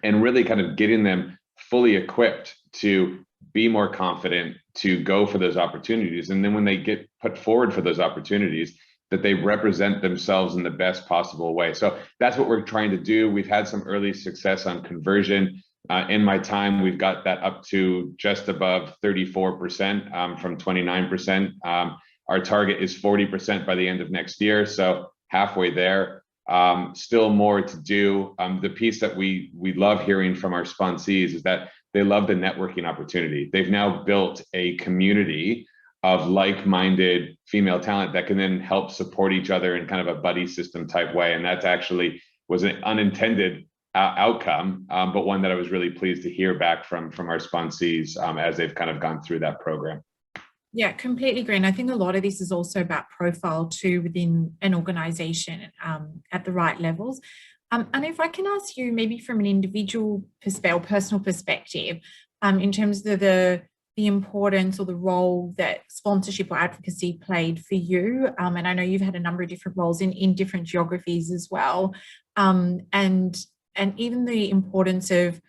And really kind of getting them fully equipped to be more confident, to go for those opportunities. And then when they get put forward for those opportunities, that they represent themselves in the best possible way. So that's what we're trying to do. We've had some early success on conversion. In my time, we've got that up to just above 34% from 29%. Our target is 40% by the end of next year. So halfway there, still more to do. The piece that we love hearing from our sponsees is that they love the networking opportunity. They've now built a community of like-minded female talent that can then help support each other in kind of a buddy system type way. And that actually was an unintended outcome, but one that I was really pleased to hear back from our sponsees as they've kind of gone through that program. Yeah, completely agree. And I think a lot of this is also about profile too within an organization at the right levels. And if I can ask you maybe from an individual perspective, personal perspective, in terms of the importance or the role that sponsorship or advocacy played for you, and I know you've had a number of different roles in different geographies as well, and even the importance of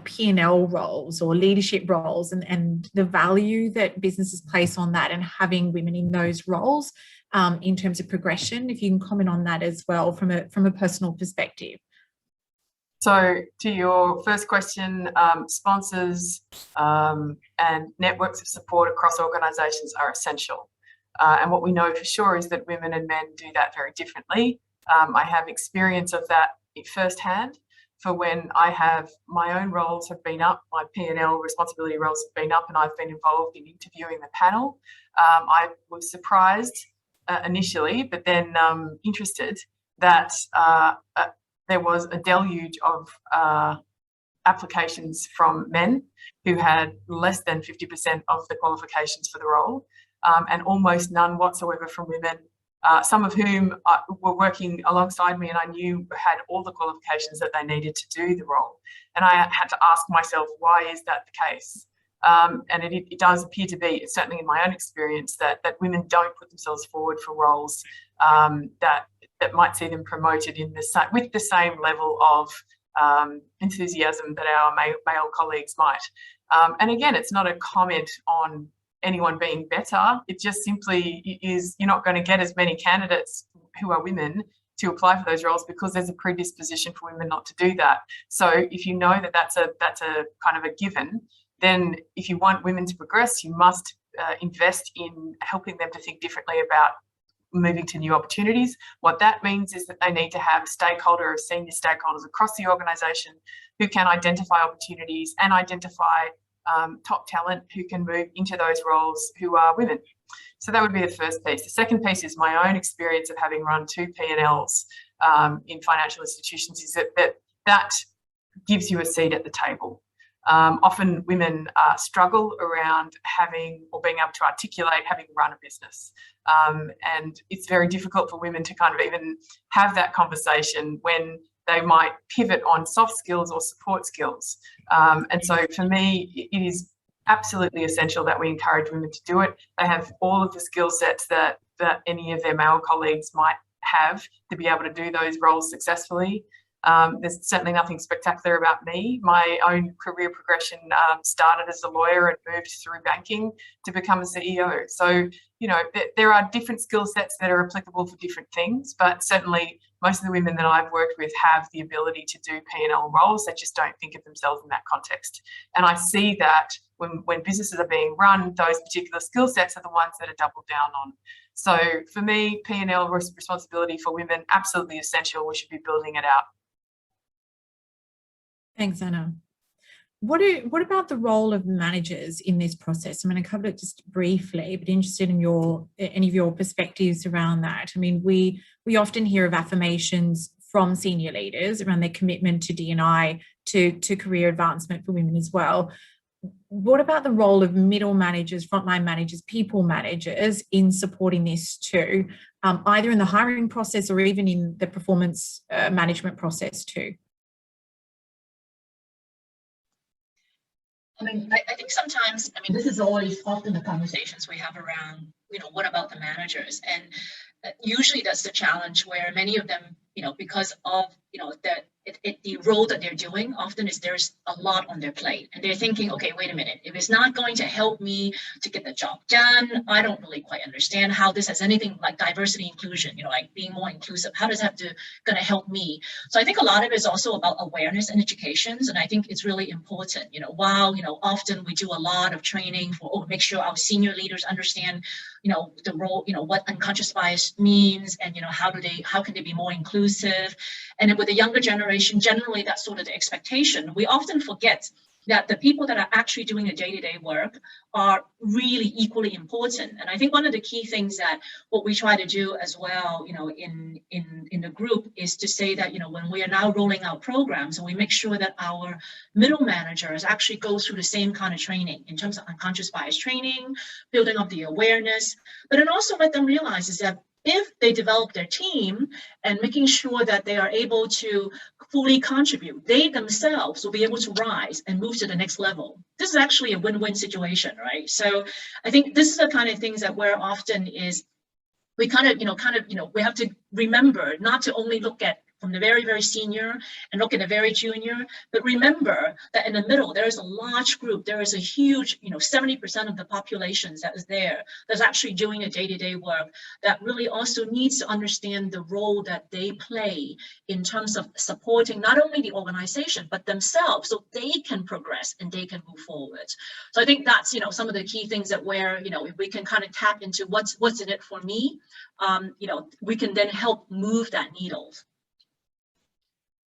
P&L roles or leadership roles and the value that businesses place on that and having women in those roles in terms of progression. If you can comment on that as well from a personal perspective. So to your first question, sponsors and networks of support across organisations are essential. And what we know for sure is that women and men do that very differently. I have experience of that firsthand. For when I have my own roles have been up, my P&L responsibility roles have been up, and I've been involved in interviewing the panel. I was surprised initially, but then interested that there was a deluge of applications from men who had less than 50% of the qualifications for the role, and almost none whatsoever from women. Some of whom were working alongside me and I knew had all the qualifications that they needed to do the role. And I had to ask myself, why is that the case? And it does appear to be, certainly in my own experience, that women don't put themselves forward for roles that might see them promoted with the same level of enthusiasm that our male colleagues might. And again, it's not a comment on anyone being better. It just simply is, you're not going to get as many candidates who are women to apply for those roles because there's a predisposition for women not to do that. So if you know that that's a kind of a given, then if you want women to progress, you must invest in helping them to think differently about moving to new opportunities. What that means is that they need to have senior stakeholders across the organisation who can identify opportunities and identify top talent who can move into those roles who are women. So that would be the first piece. The second piece is my own experience of having run 2 P&Ls in financial institutions, is that gives you a seat at the table. Often women struggle around having or being able to articulate having run a business. And it's very difficult for women to kind of even have that conversation when they might pivot on soft skills or support skills. And so for me, it is absolutely essential that we encourage women to do it. They have all of the skill sets that any of their male colleagues might have to be able to do those roles successfully. There's certainly nothing spectacular about me. My own career progression started as a lawyer and moved through banking to become a CEO. So, you know, there are different skill sets that are applicable for different things, but certainly most of the women that I've worked with have the ability to do P&L roles. They just don't think of themselves in that context. And I see that when businesses are being run, those particular skill sets are the ones that are doubled down on. So for me, P&L responsibility for women, absolutely essential. We should be building it out. Thanks, Anna. What about the role of managers in this process? I mean, I covered it just briefly, but interested in any of your perspectives around that. I mean, we often hear of affirmations from senior leaders around their commitment to D&I, to career advancement for women as well. What about the role of middle managers, frontline managers, people managers in supporting this too, either in the hiring process or even in the performance management process too? I mean, I think sometimes, I mean, this is always often the conversations we have around, you know, what about the managers? And usually that's the challenge where many of them, you know, because of, you know, the role that they're doing, often is there's a lot on their plate and they're thinking, okay, wait a minute, if it's not going to help me to get the job done, I don't really quite understand how this has anything like diversity inclusion, you know, like being more inclusive, how does that going to help me? So I think a lot of it is also about awareness and educations. And I think it's really important, you know, while, you know, often we do a lot of training for, make sure our senior leaders understand, you know, the role, you know, what unconscious bias means and, you know, how can they be more inclusive? And then with the younger generation, generally that's sort of the expectation. We often forget that the people that are actually doing the day-to-day work are really equally important. And I think one of the key things that what we try to do as well, you know, in the group is to say that, you know, when we are now rolling out programs and we make sure that our middle managers actually go through the same kind of training in terms of unconscious bias training, building up the awareness, but then also let them realize is that if they develop their team and making sure that they are able to fully contribute, they themselves will be able to rise and move to the next level. This is actually a win-win situation, right? So I think this is the kind of things that where often is we kind of, we have to remember not to only look at from the very, very senior and look at the very junior, but remember that in the middle, there is a large group, there is a huge, 70% of the populations that is there, that's actually doing a day-to-day work that really also needs to understand the role that they play in terms of supporting not only the organization, but themselves so they can progress and they can move forward. So I think that's, some of the key things that where, if we can kind of tap into what's in it for me, we can then help move that needle.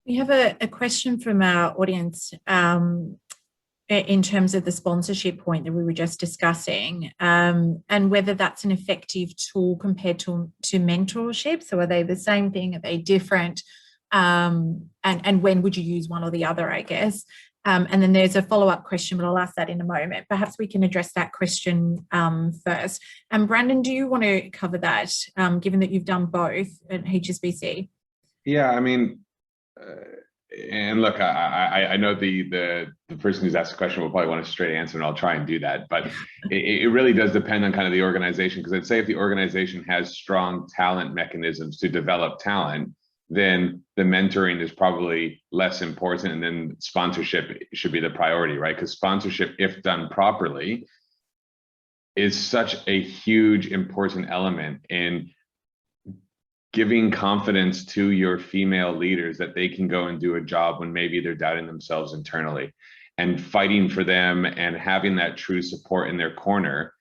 We have a question from our audience in terms of the sponsorship point that we were just discussing, and whether that's an effective tool compared to mentorship. So are they the same thing? Are they different? And when would you use one or the other, I guess? And then there's a follow-up question, but I'll ask that in a moment. Perhaps we can address that question first. And Brandon, do you want to cover that, given that you've done both at HSBC? Yeah, I mean, and look, I know the person who's asked the question will probably want a straight answer, and I'll try and do that. But it really does depend on kind of the organization, because I'd say if the organization has strong talent mechanisms to develop talent, then the mentoring is probably less important, and then sponsorship should be the priority, right? Because sponsorship, if done properly, is such a huge, important element in giving confidence to your female leaders that they can go and do a job when maybe they're doubting themselves internally, and fighting for them and having that true support in their corner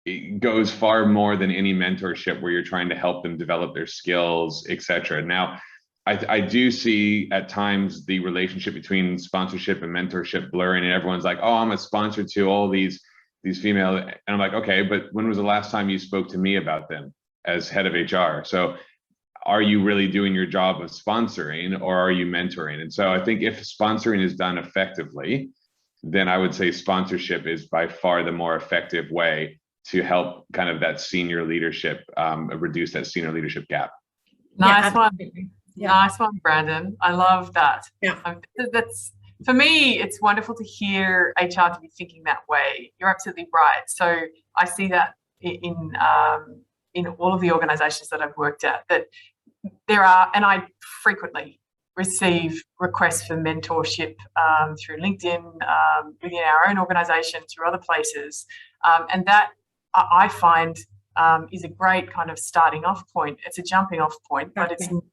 it goes far more than any mentorship where you're trying to help them develop their skills, etc. Now, I do see at times the relationship between sponsorship and mentorship blurring, and everyone's like, oh, I'm a sponsor to all these female, and I'm like, okay, but when was the last time you spoke to me about them as head of HR? So are you really doing your job of sponsoring, or are you mentoring? And so I think if sponsoring is done effectively, then I would say sponsorship is by far the more effective way to help kind of that senior leadership, reduce that senior leadership gap. Nice one. Yeah. Nice one, Brandon. I love that. Yeah. That's, for me, it's wonderful to hear HR to be thinking that way. You're absolutely right. So I see that in all of the organizations that I've worked at, that there are, and I frequently receive requests for mentorship through LinkedIn, within our own organization, through other places. And that I find is a great kind of starting off point. It's a jumping off point, but it's not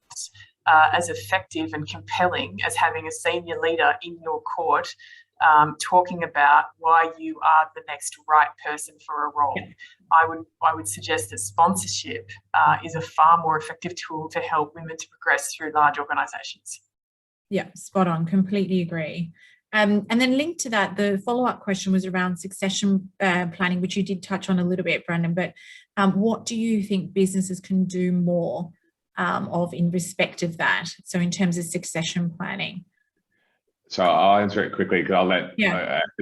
as effective and compelling as having a senior leader in your court talking about why you are the next right person for a role. Yeah. I would suggest that sponsorship is a far more effective tool to help women to progress through large organisations. Yeah, spot on. Completely agree. And then linked to that, the follow-up question was around succession planning, which you did touch on a little bit, Brandon. But what do you think businesses can do more of in respect of that? So in terms of succession planning. So I'll answer it quickly because I'll let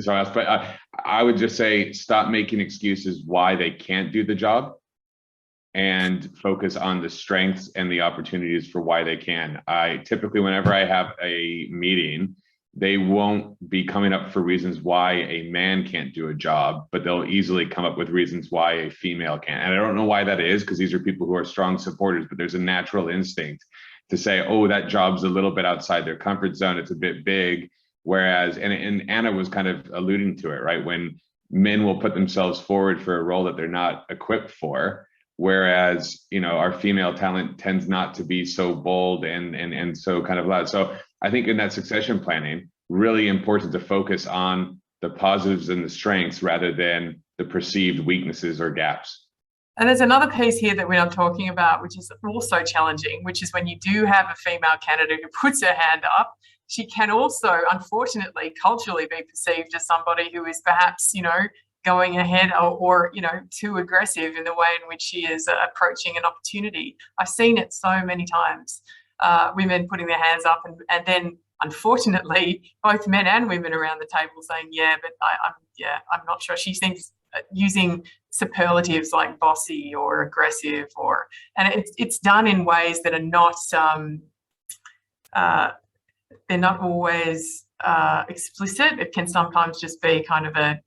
someone else. But I would just say stop making excuses why they can't do the job, and focus on the strengths and the opportunities for why they can. I typically, whenever I have a meeting, they won't be coming up for reasons why a man can't do a job, but they'll easily come up with reasons why a female can. And I don't know why that is, because these are people who are strong supporters, but there's a natural instinct to say, oh, that job's a little bit outside their comfort zone, it's a bit big. Whereas, and Anna was kind of alluding to it, right? When men will put themselves forward for a role that they're not equipped for, whereas, you know, our female talent tends not to be so bold and so kind of loud. So I think in that succession planning, really important to focus on the positives and the strengths rather than the perceived weaknesses or gaps. And there's another piece here that we're not talking about, which is also challenging, which is when you do have a female candidate who puts her hand up, she can also, unfortunately, culturally be perceived as somebody who is perhaps, you know, going ahead or you know, too aggressive in the way in which she is approaching an opportunity. I've seen it so many times, women putting their hands up and then, unfortunately, both men and women around the table saying, yeah, but I'm not sure. She thinks using superlatives like bossy or aggressive, and it's done in ways that are not they're not always explicit. It can sometimes just be kind of a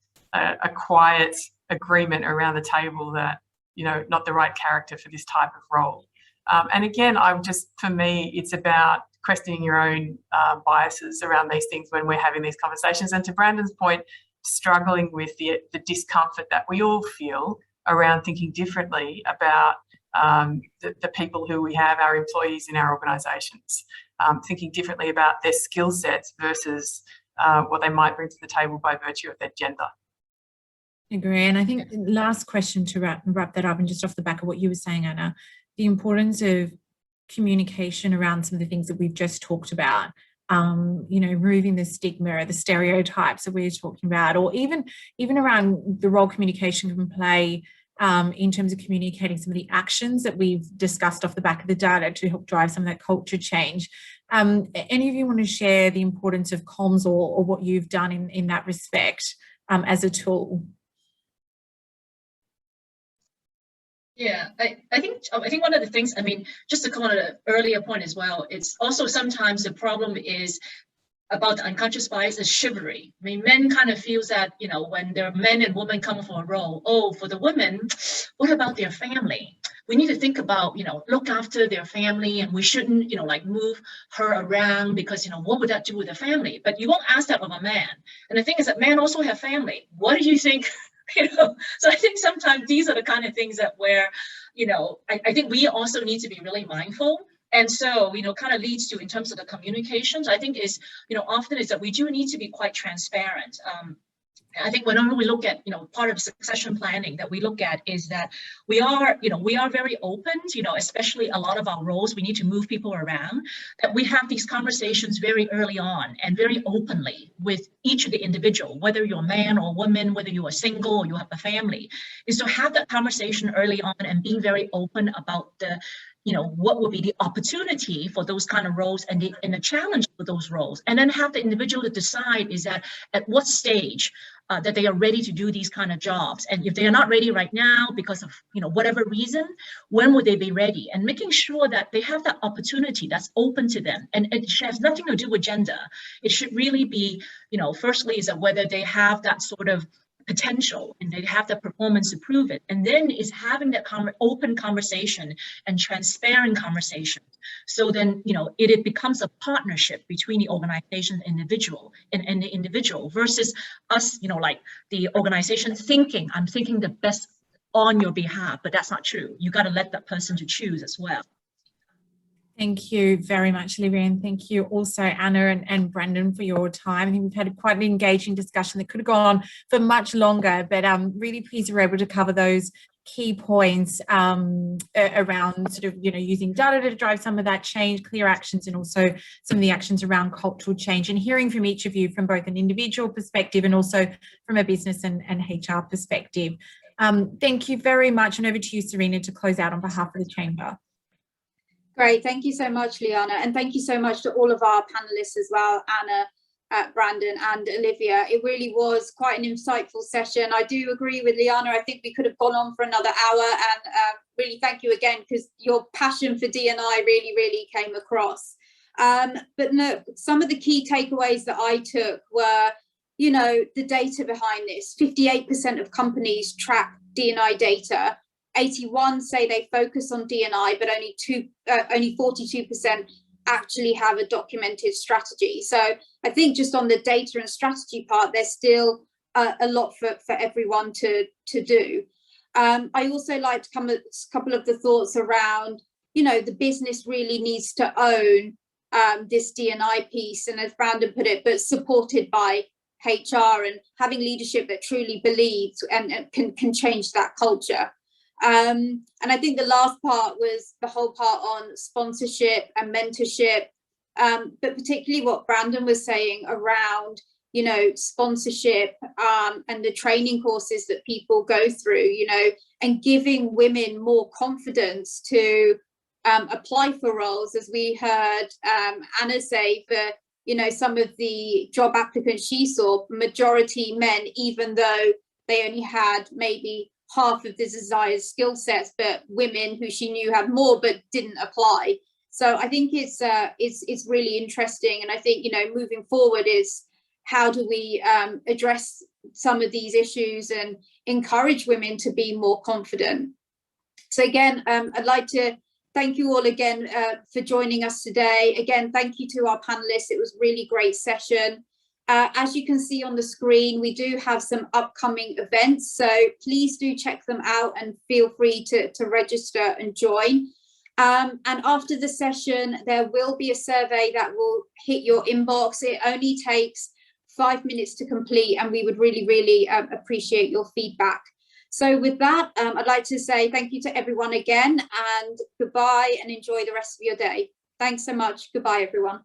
quiet agreement around the table that, you know, not the right character for this type of role. And again, for me, it's about questioning your own biases around these things when we're having these conversations. And to Brandon's point, struggling with the discomfort that we all feel around thinking differently about the people who we have, our employees in our organisations, thinking differently about their skill sets versus what they might bring to the table by virtue of their gender. Agree. And I think the last question to wrap that up, and just off the back of what you were saying, Anna, the importance of communication around some of the things that we've just talked about, you know, removing the stigma, the stereotypes that we're talking about, or even around the role communication can play in terms of communicating some of the actions that we've discussed off the back of the data to help drive some of that culture change. Any of you want to share the importance of comms or what you've done in that respect as a tool? Yeah, I think one of the things, I mean, just to comment on an earlier point as well, it's also sometimes the problem is about the unconscious bias is chivalry. I mean, men kind of feels that, you know, when there are men and women come for a role, oh, for the women, what about their family? We need to think about, you know, look after their family, and we shouldn't, you know, like move her around because, you know, what would that do with the family? But you won't ask that of a man. And the thing is that men also have family. What do you think? You know, so I think sometimes these are the kind of things that where, you know, I think we also need to be really mindful. And so, you know, kind of leads to, in terms of the communications, I think is, you know, often is that we do need to be quite transparent. I think whenever we look at, part of succession planning that we look at is that we are very open, especially a lot of our roles, we need to move people around, that we have these conversations very early on and very openly with each of the individual, whether you're a man or a woman, whether you are single or you have a family, is to have that conversation early on and being very open about the, what would be the opportunity for those kind of roles and the challenge for those roles, and then have the individual to decide is that at what stage that they are ready to do these kind of jobs. And if they are not ready right now because of whatever reason, when would they be ready? And making sure that they have that opportunity that's open to them. And it has nothing to do with gender. It should really be, firstly is that whether they have that sort of potential and they have the performance to prove it, and then is having that open conversation and transparent conversation, so then it becomes a partnership between the organization and the individual versus us, like the organization thinking I'm thinking the best on your behalf, but that's not true. You got to let that person to choose as well. Thank you very much, Olivia, and thank you also, Anna and Brandon, for your time. I think we've had quite an engaging discussion that could have gone on for much longer, but really pleased we were able to cover those key points around sort of, using data to drive some of that change, clear actions, and also some of the actions around cultural change, and hearing from each of you from both an individual perspective and also from a business and HR perspective. Thank you very much, and over to you, Serena, to close out on behalf of the Chamber. Great, thank you so much, Liana, and thank you so much to all of our panelists as well, Anna, Brandon and Olivia. It really was quite an insightful session. I do agree with Liana. I think we could have gone on for another hour, and really thank you again, because your passion for D&I really, really came across. But no, some of the key takeaways that I took were, the data behind this. 58% of companies track D&I data. 81 say they focus on D&I, but only 42% actually have a documented strategy. So I think just on the data and strategy part, there's still a lot for everyone to do. I also liked a couple of the thoughts around, the business really needs to own this D&I piece, and as Brandon put it, but supported by HR and having leadership that truly believes and can change that culture. And I think the last part was the whole part on sponsorship and mentorship, but particularly what Brandon was saying around, sponsorship and the training courses that people go through, and giving women more confidence to apply for roles. As we heard Anna say, for some of the job applicants she saw, majority men, even though they only had maybe half of the desired skill sets, but women who she knew had more but didn't apply. So I think it's really interesting, and I think moving forward is how do we address some of these issues and encourage women to be more confident. So again, I'd like to thank you all again for joining us today. Again, thank you to our panelists. It was a really great session. As you can see on the screen, we do have some upcoming events, so please do check them out and feel free to register and join. And after the session, there will be a survey that will hit your inbox. It only takes 5 minutes to complete, and we would really, really appreciate your feedback. So with that, I'd like to say thank you to everyone again, and goodbye, and enjoy the rest of your day. Thanks so much. Goodbye, everyone.